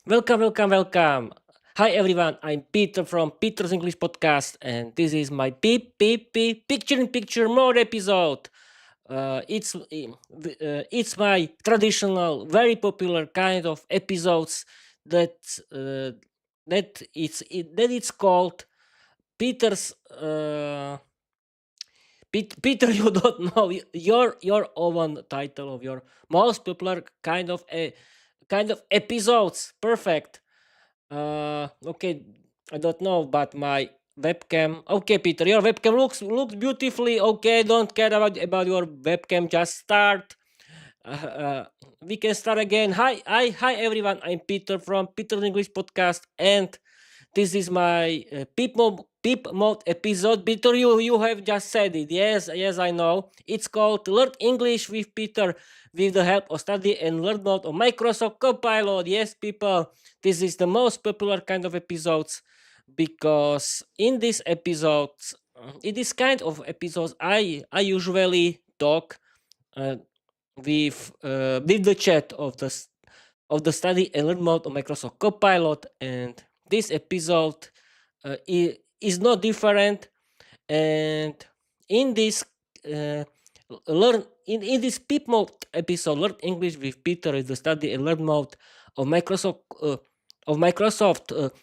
Welcome. Hi everyone, I'm Peter from Peter's English Podcast, and this is my beep picture in picture mode episode. It's my traditional, very popular kind of episodes that uh, that it's called Peter's. Peter, you don't know your own title of your most popular kind of episodes. Perfect. Okay, I don't know, but my webcam. Okay, Peter, your webcam looks beautifully. Okay, don't care about your webcam. Just start. Uh, uh, we can start again. Hi everyone. I'm Peter from Peter's English Podcast, and this is my peep mode episode. Peter, you have just said it. Yes, I know. It's called Learn English with Peter with the help of study and learn mode of Microsoft Copilot. Yes, people, this is the most popular kind of episodes because in these episodes, in this kind of episodes, I usually talk uh, with the chat of the study and learn mode of Microsoft Copilot, and this episode is not different. And in this uh, in this PIP mode episode, Learn English with Peter is the study and learn mode of Microsoft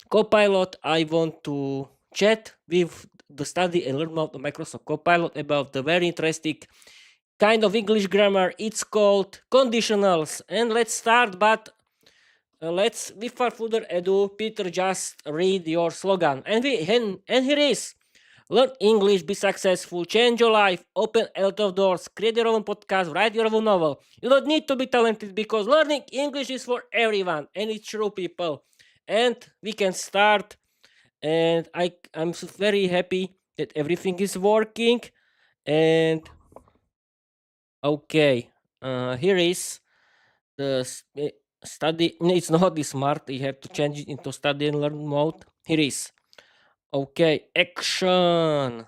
Copilot. I want to chat with the study and learn mode of Microsoft Copilot about the very interesting kind of English grammar. It's called conditionals. And let's start, but let's, without further ado, Peter, just read your slogan. And here is: learn English, be successful, change your life, open a lot of doors, create your own podcast, write your own novel. You don't need to be talented because learning English is for everyone, and it's true, people. And we can start. And I'm very happy that everything is working. And okay, here is the study. No, it's not the smart. You have to change it into study and learn mode. Here is okay. Action,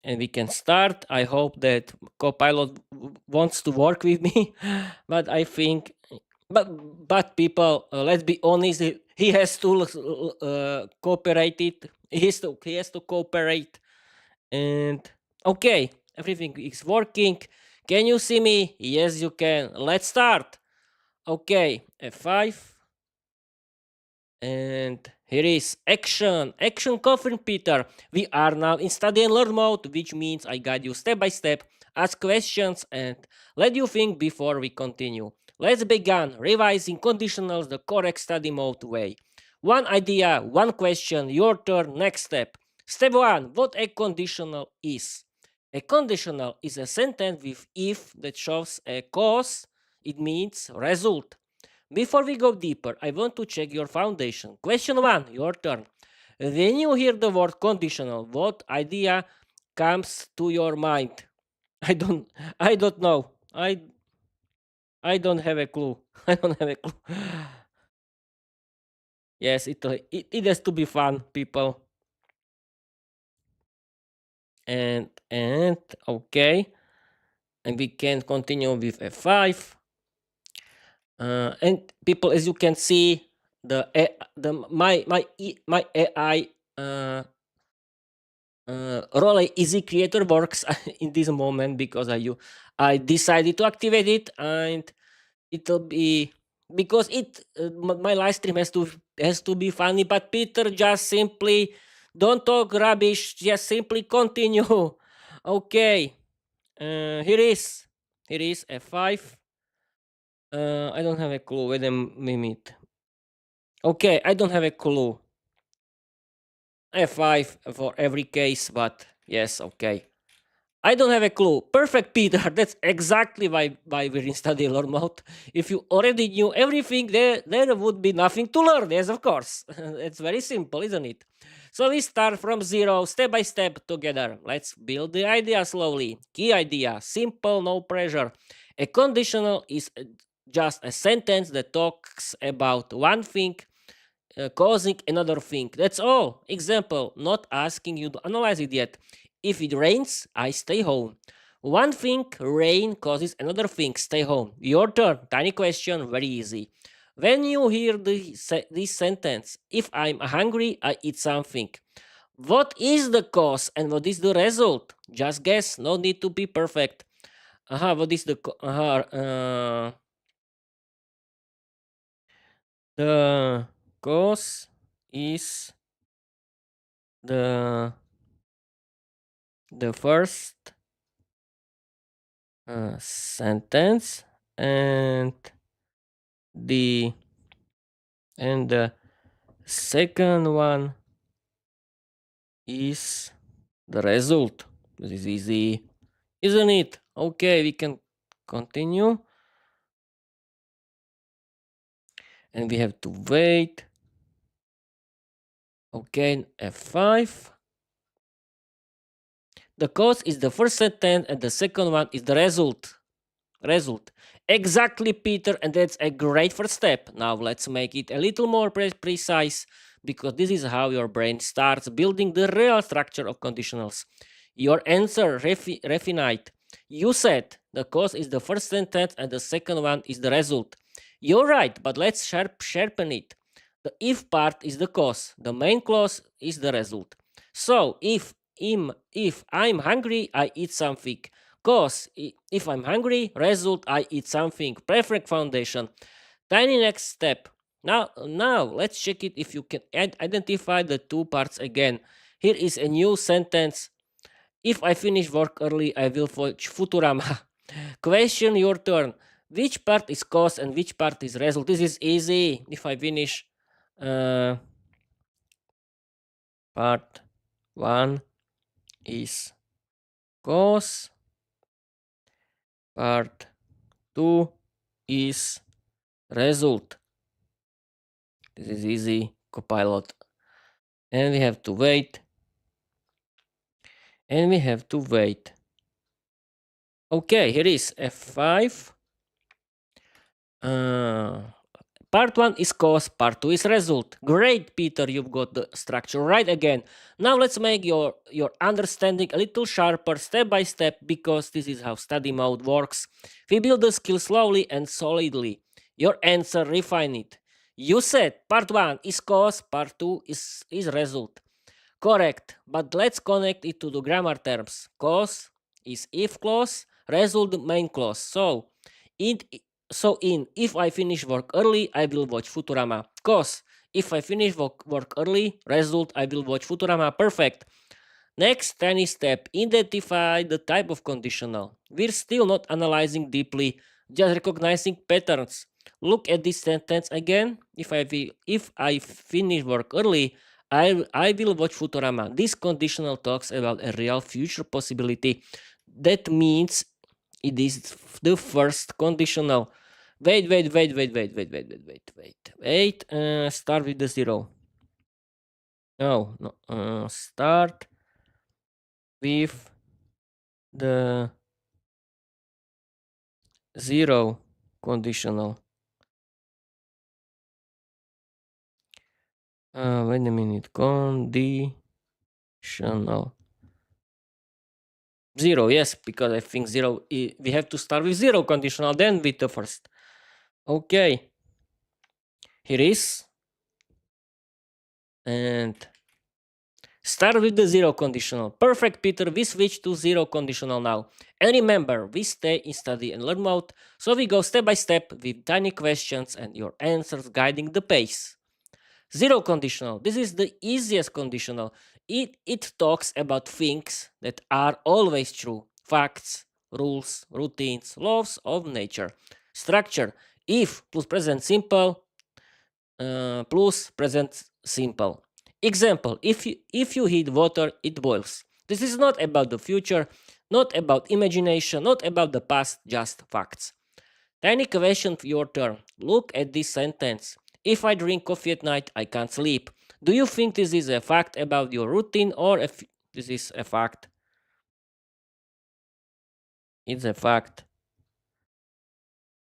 and we can start. I hope that Copilot wants to work with me, but I think, but people, let's be honest. He has to cooperate. He has to cooperate. And okay, everything is working. Can you see me? Yes, you can. Let's start. Okay, F5. And here is action. Action confirmed, Peter. We are now in study and learn mode, which means I guide you step by step, ask questions, and let you think before we continue. Let's begin revising conditionals the correct study mode way. One idea, one question, your turn, next step. Step 1. What a conditional is. A conditional is a sentence with if that shows a cause, it means result. Before we go deeper, I want to check your foundation. Question 1, your turn. When you hear the word conditional, what idea comes to your mind? I don't I don't know. I don't have a clue. I don't have a clue. Yes, it has to be fun, people. And okay, and we can continue with F5. And people, as you can see, the my AI Rollei Easy Creator works in this moment because I decided to activate it, and it'll be because my live stream has to be funny. But Peter, just simply don't talk rubbish. Just simply continue. Okay, here is F5. I don't have a clue. Wait a minute. Okay, I don't have a clue. F5 for every case, but yes, okay. I don't have a clue. Perfect, Peter. That's exactly why we're in study learn mode. If you already knew everything, there would be nothing to learn. Yes, of course. It's very simple, isn't it? So we start from zero, step by step together. Let's build the idea slowly. Key idea, simple, no pressure. A conditional is just a sentence that talks about one thing causing another thing. That's all. Example, not asking you to analyze it yet. If it rains, I stay home. One thing, rain causes another thing, stay home. Your turn. Tiny question, very easy. When you hear this sentence, if I'm hungry, I eat something. What is the cause and what is the result? Just guess. No need to be perfect. What is the cause is the first sentence and the second one is the result. This is easy, isn't it? Okay, we can continue. And we have to wait. Okay, F5. The cause is the first sentence and the second one is the result. Exactly, Peter, and that's a great first step. Now let's make it a little more precise, because this is how your brain starts building the real structure of conditionals. Your answer, refinite. You said the cause is the first sentence and the second one is the result. You're right, but let's sharpen it. The if part is the cause, the main clause is the result. So if I'm hungry, I eat something. Cause, if I'm hungry, result, I eat something. Perfect foundation. Tiny next step. Now let's check it if you can identify the two parts again. Here is a new sentence. If I finish work early, I will watch Futurama. Question, your turn. Which part is cause and which part is result? This is easy. If I finish part 1 is cause, part 2 is result. This is easy, Copilot. And we have to wait. Okay, here is F5. Part 1 is cause, part 2 is result. Great, Peter, you've got the structure right again. Now let's make your understanding a little sharper step by step, because this is how study mode works. We build the skill slowly and solidly. Your answer, refine it. You said part 1 is cause, part 2 is result. Correct, but let's connect it to the grammar terms. Cause is if clause, result main clause. So in if I finish work early, I will watch Futurama. Cause if I finish work early, result, I will watch Futurama. Perfect. Next tiny step, identify the type of conditional. We're still not analyzing deeply, just recognizing patterns. Look at this sentence again. If I finish work early, I will watch Futurama. This conditional talks about a real future possibility. That means it is the first conditional. Wait. Start with the zero. No. Start with the zero conditional. Wait a minute. Conditional. Zero, yes, because I think zero, we have to start with zero conditional, then with the first. Okay. Here is. And start with the zero conditional. Perfect, Peter. We switch to zero conditional now. And remember, we stay in study and learn mode, so we go step by step with tiny questions and your answers guiding the pace. Zero conditional. This is the easiest conditional. It talks about things that are always true. Facts, rules, routines, laws of nature. Structure. If plus present simple plus present simple. Example, if you heat water, it boils. This is not about the future, not about imagination, not about the past, just facts. Tiny question for your turn. Look at this sentence. If I drink coffee at night, I can't sleep. Do you think this is a fact about your routine, or this is a fact? It's a fact.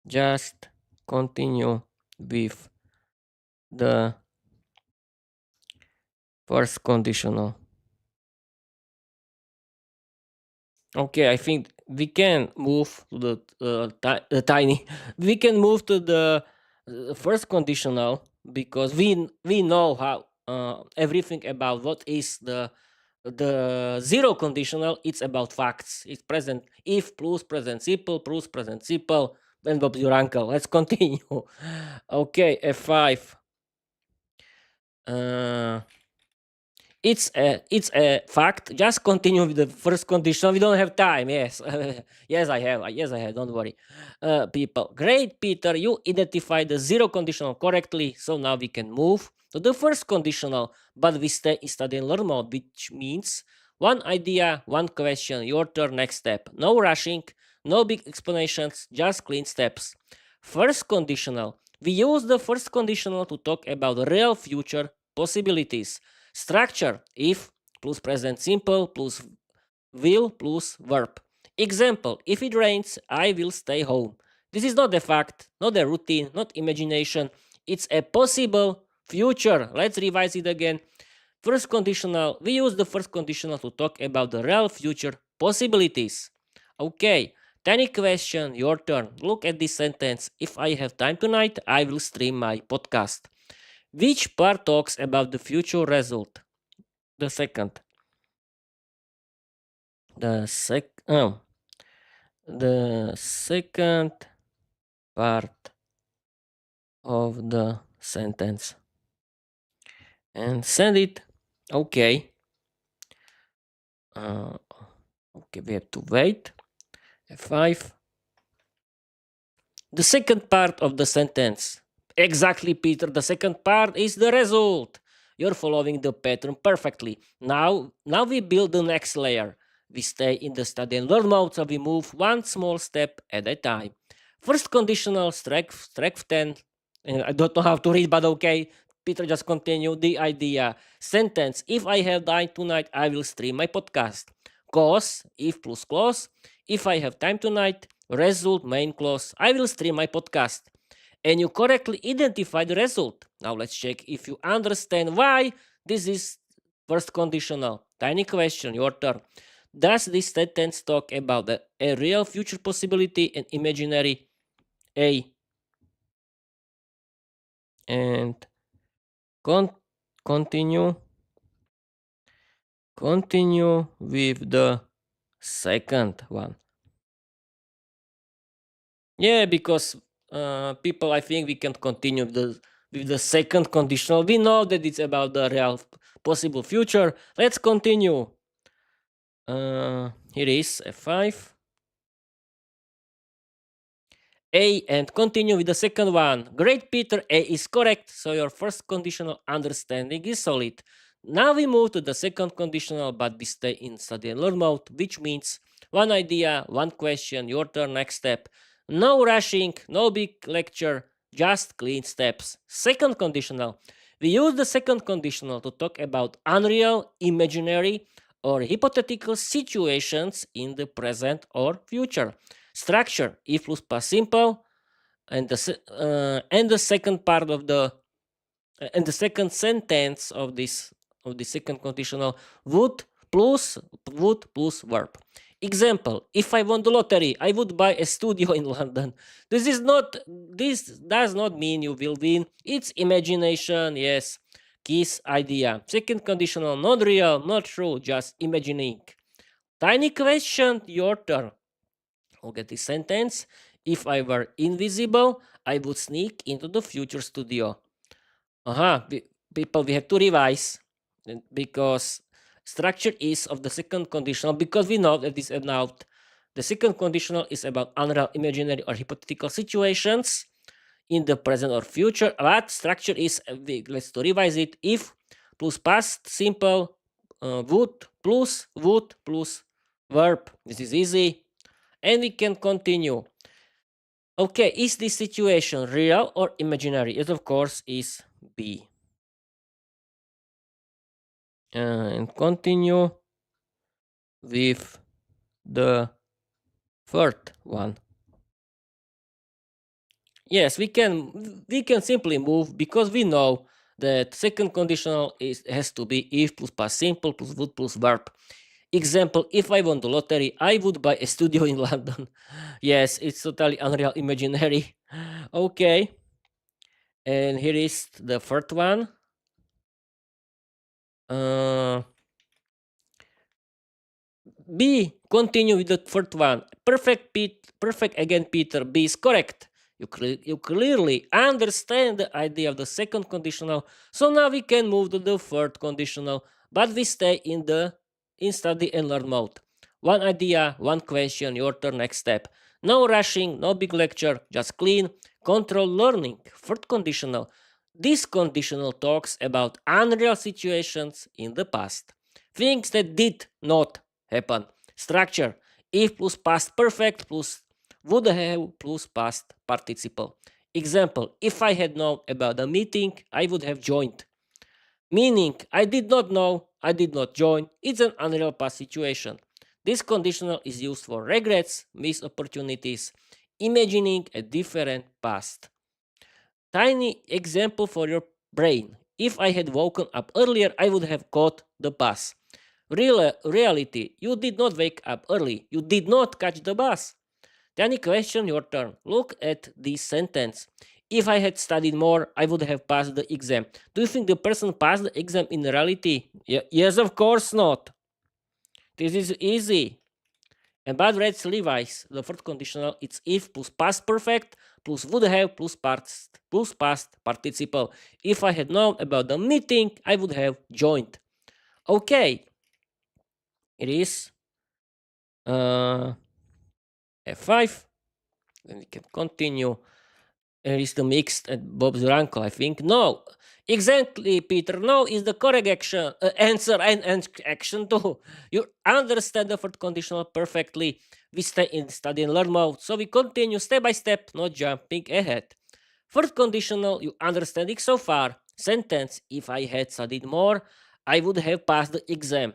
Just continue with the first conditional. Okay, I think we can move to the tiny. We can move to the first conditional because we know how everything about what is the zero conditional. It's about facts. It's present if plus present simple plus present simple. Then Bob's your uncle. Let's continue. Okay, F5. Uh, it's a fact. Just continue with the first condition. We don't have time. Yes, yes, I have. Yes, I have. Don't worry, people. Great, Peter. You identified the zero conditional correctly. So now we can move to the first conditional, but we stay in study and learn mode, which means one idea, one question. Your turn. Next step. No rushing. No big explanations. Just clean steps. First conditional. We use the first conditional to talk about real future possibilities. Structure if plus present simple plus will plus verb. Example, if it rains, I will stay home. This is not a fact, not a routine, not imagination. It's a possible future. Let's revise it again. First conditional, we use the first conditional to talk about the real future possibilities. Okay, tiny question, your turn. Look at this sentence. If I have time tonight, I will stream my podcast. Which part talks about the future result? The second. The the second part of the sentence. And send it. Okay. Okay, we have to wait. F5. The second part of the sentence. Exactly, Peter. The second part is the result. You're following the pattern perfectly. Now we build the next layer. We stay in the study and learn mode, so we move one small step at a time. First conditional, strike 10. I don't know how to read, but okay. Peter, just continue the idea. Sentence, if I have time tonight, I will stream my podcast. Cause, if plus clause. If I have time tonight, result, main clause. I will stream my podcast. And you correctly identify the result. Now let's check if you understand why this is first conditional. Tiny question, your turn. Does this sentence talk about a real future possibility and imaginary A? And continue with the second one. Yeah, because people, I think we can continue with the second conditional. We know that it's about the real possible future. Let's continue. Here is F5. A and continue with the second one. Great, Peter. A is correct. So your first conditional understanding is solid. Now we move to the second conditional, but we stay in study and learn mode, which means one idea, one question, your turn, next step. No rushing, no big lecture, just clean steps. Second conditional. We use the second conditional to talk about unreal, imaginary, or hypothetical situations in the present or future. Structure if plus past simple, and the second part of the and the second sentence of the second conditional would plus verb. Example, if I won the lottery, I would buy a studio in London. This does not mean you will win. It's imagination, yes. Kiss idea. Second conditional, not real, not true, just imagining. Tiny question, your turn. Look at this sentence. If I were invisible, I would sneak into the future studio. People, we have to revise because structure is of the second conditional, because we know that this about the second conditional is about unreal, imaginary, or hypothetical situations in the present or future. But structure is, let's to revise it, if plus past simple, would plus verb. This is easy. And we can continue. Okay, is this situation real or imaginary? It, of course, is B. And continue with the third one. Yes, we can simply move because we know that second conditional has to be if plus past simple plus would plus verb. Example, if I won the lottery, I would buy a studio in London. Yes, it's totally unreal, imaginary. Okay. And here is the third one. B. Continue with the third one. Perfect, perfect again, Peter. B is correct. You clearly understand the idea of the second conditional. So now we can move to the third conditional, but we stay in study and learn mode. One idea, one question, your turn, next step. No rushing, no big lecture, just clean, control learning. Third conditional. This conditional talks about unreal situations in the past. Things that did not happen. Structure: if plus past perfect plus would have plus past participle. Example: if I had known about the meeting, I would have joined. Meaning: I did not know, I did not join. It's an unreal past situation. This conditional is used for regrets, missed opportunities, imagining a different past. Tiny example for your brain. If I had woken up earlier, I would have caught the bus. Reality: you did not wake up early. You did not catch the bus. Tiny question, your turn. Look at this sentence. If I had studied more, I would have passed the exam. Do you think the person passed the exam in reality? Yes, of course not. This is easy. And bad Red's Levi's, the fourth conditional, it's if plus past perfect plus would have plus past participle. If I had known about the meeting, I would have joined. Okay, it is F5. Then we can continue. Here is the mixed and Bob's uncle, I think. No, exactly, Peter. No is the correct answer and action too. You understand the third conditional perfectly. We stay in study and learn mode, so we continue step by step, not jumping ahead. Third conditional, you understand it so far. Sentence: if I had studied more, I would have passed the exam.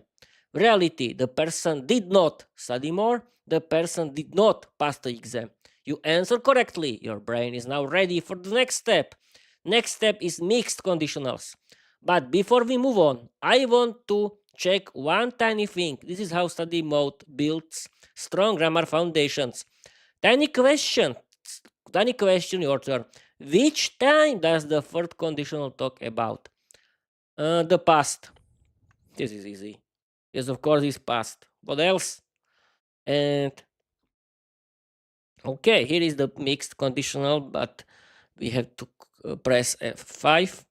Reality: the person did not study more. The person did not pass the exam. You answer correctly. Your brain is now ready for the next step. Next step is mixed conditionals. But before we move on, I want to check one tiny thing. This is how study mode builds strong grammar foundations. Tiny question. Tiny question, your turn. Which time does the third conditional talk about? The past. This is easy. Yes, of course, it's past. What else? And okay, here is the mixed conditional, but we have to press F5.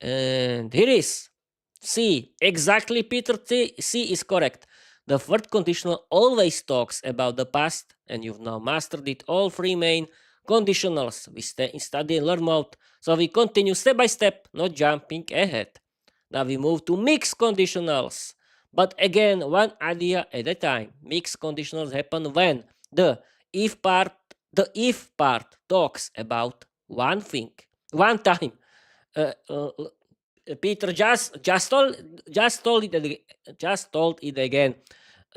And here is C. Exactly, Peter. C is correct. The third conditional always talks about the past, and you've now mastered it. All three main conditionals. We stay in study and learn mode, so we continue step by step, not jumping ahead. Now we move to mixed conditionals. But again, one idea at a time. Mixed conditionals happen when the if part talks about one thing, one time. Uh, uh, Peter just told it again.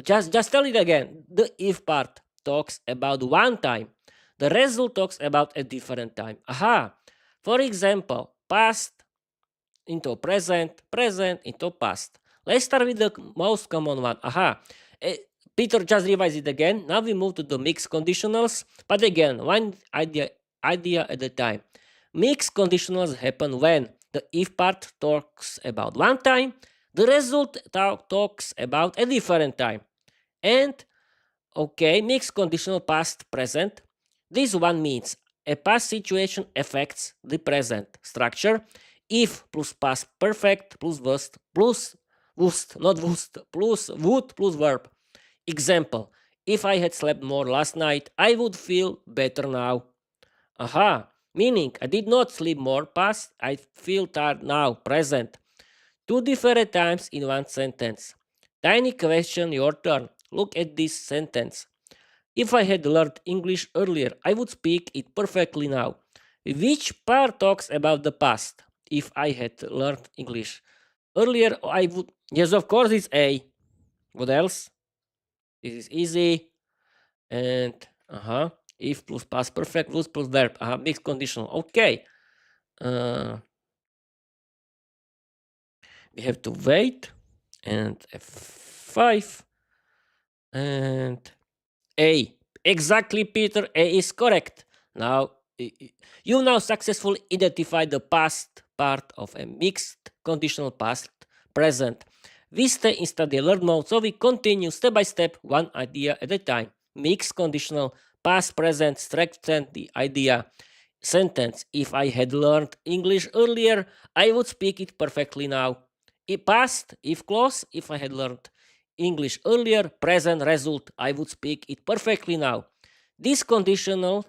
Just tell it again. The if part talks about one time. The result talks about a different time. Aha. For example, past into present, present into past. Let's start with the most common one. Aha. Peter just revised it again. Now we move to the mixed conditionals. But again, one idea at a time. Mixed conditionals happen when the if part talks about one time, the result talks about a different time. And okay, mixed conditional past present. This one means a past situation affects the present structure. If plus past perfect plus would plus verb. Example: if I had slept more last night, I would feel better now. Aha, meaning I did not sleep more past, I feel tired now, present. Two different times in one sentence. Tiny question, your turn. Look at this sentence. If I had learned English earlier, I would speak it perfectly now. Which part talks about the past? If I had learned English earlier, I would. Yes, of course, it's A. What else? This is easy. And if plus past perfect, was plus verb. Mixed conditional. Okay. We have to wait. And F5. And A. Exactly, Peter. A is correct. Now You now successfully identified the past part of a mixed conditional past present. We stay in study alert mode, so we continue step by step, one idea at a time. Mixed conditional past present strengthen the idea. Sentence: if I had learned English earlier, I would speak it perfectly now. Past: if clause, if I had learned English earlier. Present result: I would speak it perfectly now. This conditional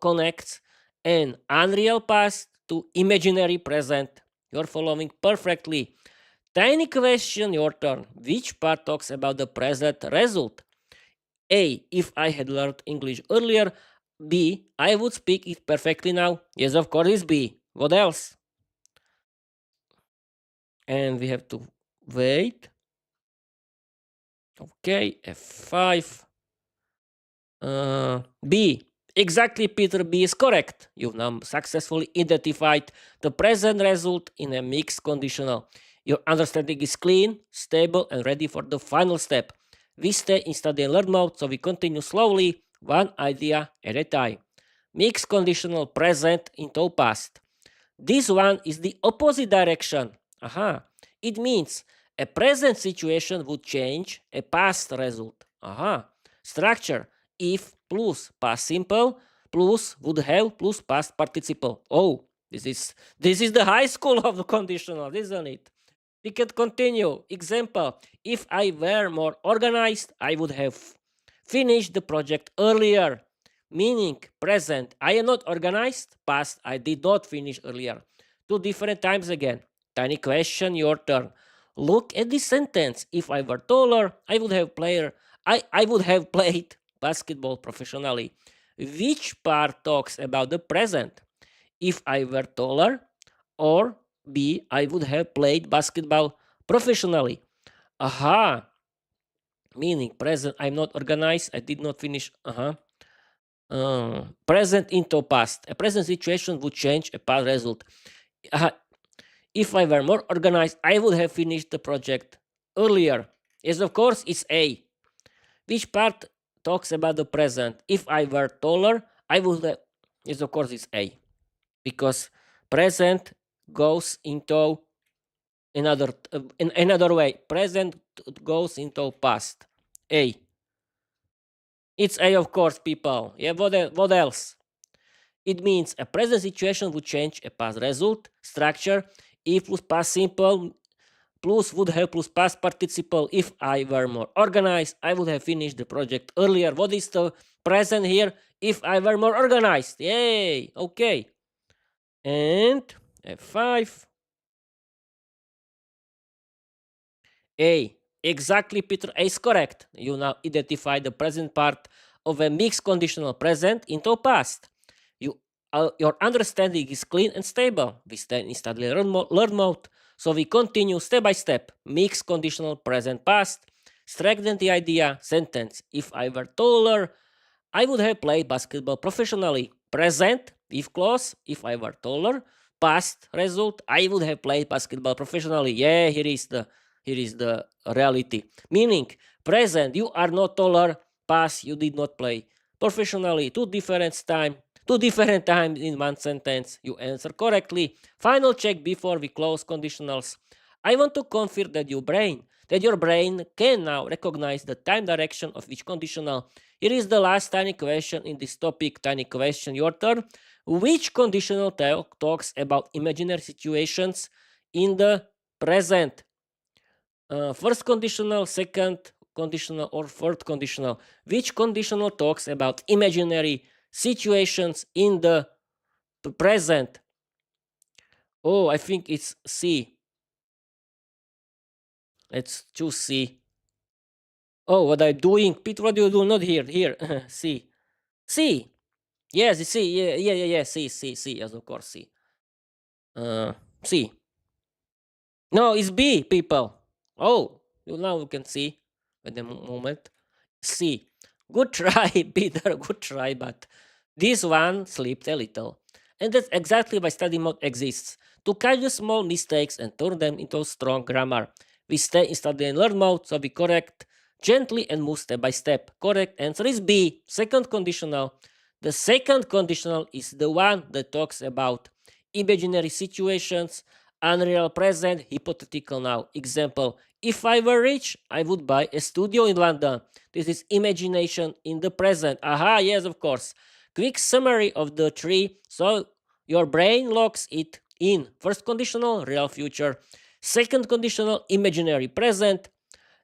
connects an unreal past to imaginary present. You're following perfectly. Tiny question, your turn. Which part talks about the present result? A: if I had learned English earlier. B: I would speak it perfectly now. Yes, of course, it's B. What else? And we have to wait. Okay, F5. B. Exactly, Peter. B is correct. You've now successfully identified the present result in a mixed conditional. Your understanding is clean, stable, and ready for the final step. We stay in study and learn mode, so we continue slowly, one idea at a time. Mixed conditional present into past. This one is the opposite direction. Aha. It means a present situation would change a past result. Aha. Structure: if plus past simple plus would have plus past participle. Oh, this is the high school of the conditional, isn't it? We can continue. Example: if I were more organized, I would have finished the project earlier. Meaning present: I am not organized. Past: I did not finish earlier. Two different times again. Tiny question, your turn. Look at this sentence. If I were taller, I would have played basketball professionally. Which part talks about the present? If I were taller, or B: I would have played basketball professionally. Aha. Meaning present: I'm not organized. I did not finish. Present into past. A present situation would change a past result. If I were more organized, I would have finished the project earlier. Yes, of course, it's A. Which part talks about the present? If I were taller, I would have. Yes, of course, it's A. Because present goes into in another way. Present goes into past. A. It's A, of course, people. Yeah, what else? It means a present situation would change a past result. Structure: if plus past simple plus would have plus past participle. If I were more organized, I would have finished the project earlier. What is the present here? If I were more organized. Yay! Okay. And F5. A. Exactly, Peter. A is correct. You now identify the present part of a mixed conditional present into past. Your understanding is clean and stable. We stay in study learn mode, so we continue step by step. Mixed conditional present past. Strengthen the idea. Sentence: if I were taller, I would have played basketball professionally. Present: if clause, if I were taller. Past result: I would have played basketball professionally. Yeah, here is the reality. Meaning present: you are not taller. Past: you did not play professionally. Two different times in one sentence. You answer correctly. Final check before we close conditionals. I want to confirm that your brain can now recognize the time direction of each conditional. Here is the last tiny question in this topic. Tiny question, your turn. Which conditional talks about imaginary situations in the present? First conditional, second conditional, or third conditional? Which conditional talks about imaginary situations in the present? Oh, I think it's C. Let's choose C. Oh, what I'm doing? Peter, what do you do? Not here. Here. C. C. Yes, it's C. Yeah. C. Yes, of course, C. C. No, it's B, people. Oh, now you can see. At the moment. C. Good try, Peter. Good try, but this one slipped a little. And that's exactly why study mode exists. To catch the small mistakes and turn them into strong grammar. We stay in study and learn mode, so we correct gently and move step by step. Correct answer is B. Second conditional. The second conditional is the one that talks about imaginary situations, unreal present, hypothetical now. Example, if I were rich, I would buy a studio in London. This is imagination in the present. Aha, yes, of course. Quick summary of the three. So your brain locks it in. First conditional, real future. Second conditional, imaginary present.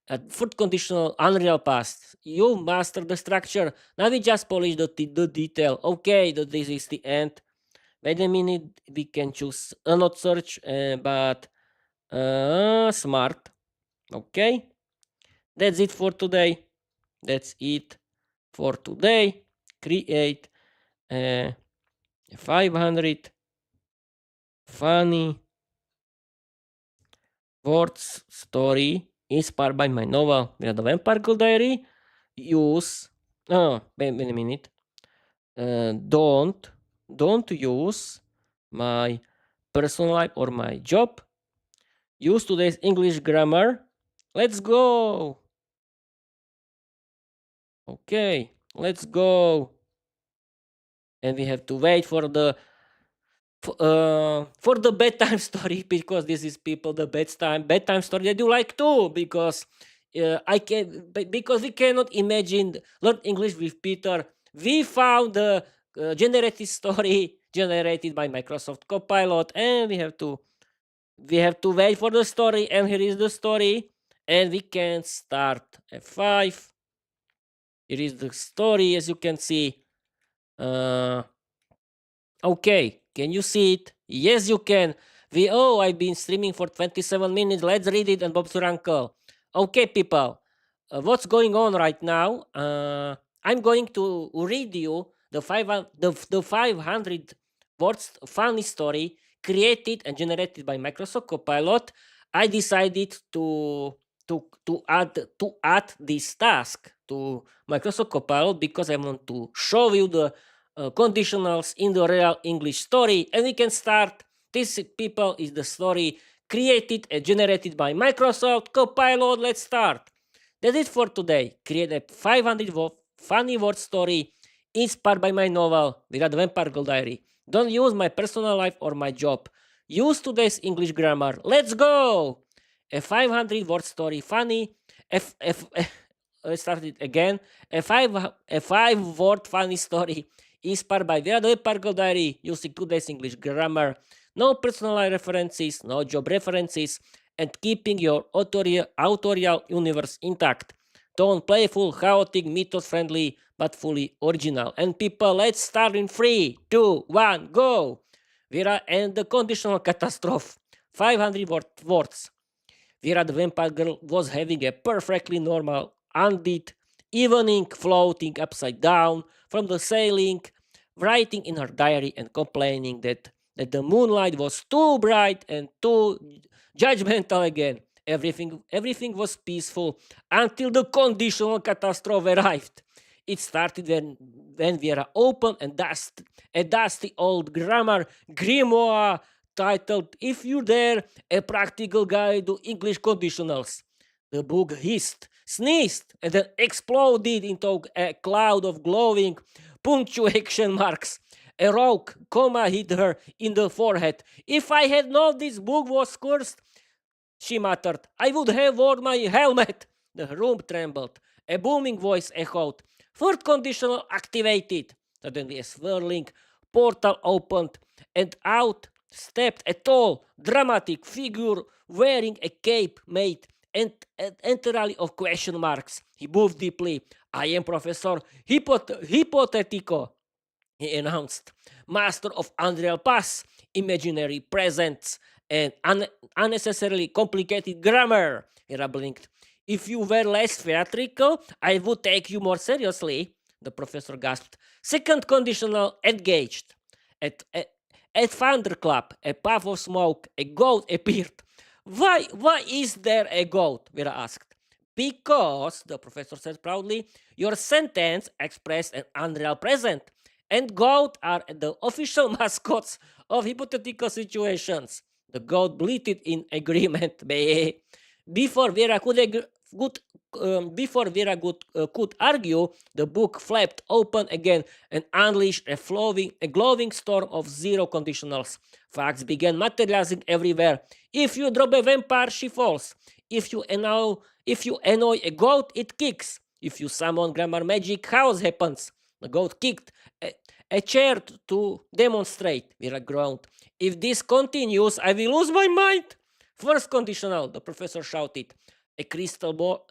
Third conditional, unreal past. You master the structure. Now we just polish the detail. Okay, this is the end. Wait a minute, we can choose not search, but smart. Okay, that's it for today. That's it for today. Create 500 funny words story inspired by my novel, The Vampire Diary. Use. Oh, wait a minute. Don't use my personal life or my job. Use today's English grammar. Let's go. Okay, let's go. And we have to wait for the bedtime story, because this is people the bedtime story they do like too, because because we cannot imagine learn English with Peter. We found the generated story generated by Microsoft Copilot, and we have to wait for the story. And here is the story, and we can start F5. Here is the story, as you can see. Okay, can you see it? Yes, you can. I've been streaming for 27 minutes. Let's read it and Bob's your uncle. Okay, people, what's going on right now? I'm going to read you the 500 words funny story created and generated by Microsoft Copilot. I decided to add this task to Microsoft Copilot because I want to show you the conditionals in the real English story, and we can start. This people is the story created and generated by Microsoft Copilot. Let's start. That's it for today. Create a 500 funny word story inspired by my novel, The Vampire Diary. Don't use my personal life or my job. Use today's English grammar. Let's go! A 500 word story funny. Let's start it again. A 5 word funny story inspired by the Vampire Diary using today's English grammar. No personal references, no job references, and keeping your authorial universe intact. Tone playful, chaotic, mythos-friendly, but fully original. And people, let's start in 3, 2, 1, go! Viera and the conditional catastrophe. 500 words. Viera the vampire girl was having a perfectly normal, undead evening, floating upside down from the ceiling, writing in her diary and complaining that the moonlight was too bright and too judgmental again. Everything was peaceful until the conditional catastrophe arrived. It started when Viera opened a dusty old grammar grimoire titled "If You're There, a Practical Guide to English Conditionals." The book hissed, sneezed, and then exploded into a cloud of glowing punctuation marks. A rogue comma hit her in the forehead. "If I had known this book was cursed," she muttered, "I would have worn my helmet." The room trembled. A booming voice echoed, "Third conditional activated." Suddenly a swirling portal opened, and out stepped a tall, dramatic figure wearing a cape made entirely of question marks. He moved deeply. "I am Professor Hypothetico," he announced, "master of unreal past, imaginary presents, and unnecessarily complicated grammar." Hera blinked. "If you were less theatrical, I would take you more seriously," the professor gasped. Second conditional engaged. At thunderclap, a puff of smoke, a goat appeared. Why is there a goat?" Vera asked. "Because," the professor said proudly, "your sentence expressed an unreal present, and goat are the official mascots of hypothetical situations." The goat bleated in agreement. Before Vera could before Viera could argue, the book flapped open again and unleashed a glowing storm of zero conditionals. Facts began materializing everywhere. If you drop a vampire, she falls. If you annoy a goat, it kicks. If you summon grammar magic, chaos happens. The goat kicked a chair to demonstrate, Viera groaned. If this continues, I will lose my mind. First conditional, the professor shouted. A crystal ball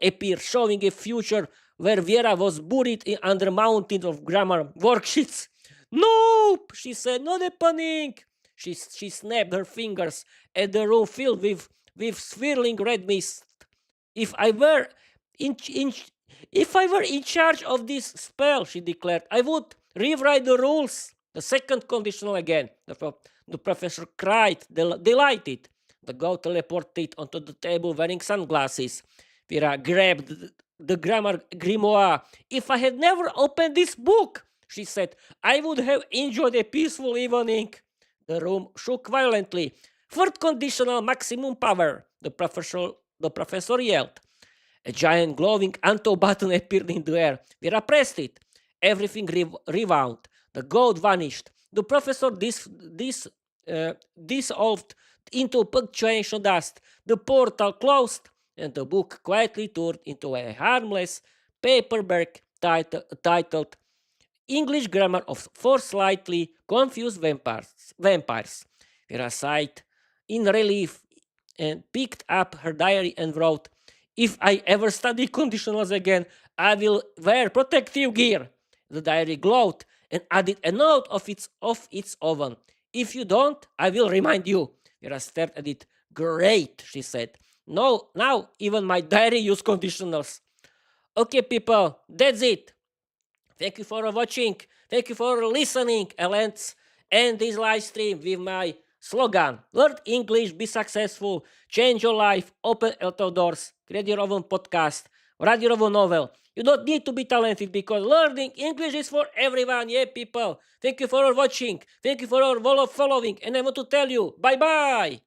appeared, showing a future where Viera was buried under mountains of grammar worksheets. Nope, she said, not happening. She snapped her fingers at the room filled with swirling red mist. If I were in charge of this spell, she declared, I would rewrite the rules. The second conditional again. The professor cried, delighted. The goat teleported onto the table wearing sunglasses. Viera grabbed the grammar grimoire. If I had never opened this book, she said, I would have enjoyed a peaceful evening. The room shook violently. Third conditional, maximum power, the professor yelled. A giant glowing Anto button appeared in the air. Viera pressed it. Everything rewound. The goat vanished. The professor dissolved into punctuation dust. The portal closed, and the book quietly turned into a harmless paperback titled English Grammar for Slightly Confused Vampires. Viera sighed in relief and picked up her diary and wrote, if I ever study conditionals again, I will wear protective gear. The diary glowed and added a note of its own. If you don't, I will remind you. Viera stared at it. Great, she said. No, now even my diary use conditionals. Okay, people, that's it. Thank you for watching. Thank you for listening. And let's end this live stream with my slogan. Learn English, be successful, change your life, open a lot of doors, create your own podcast, write your own novel. You don't need to be talented because learning English is for everyone. Yeah, people. Thank you for watching. Thank you for following. And I want to tell you, bye-bye.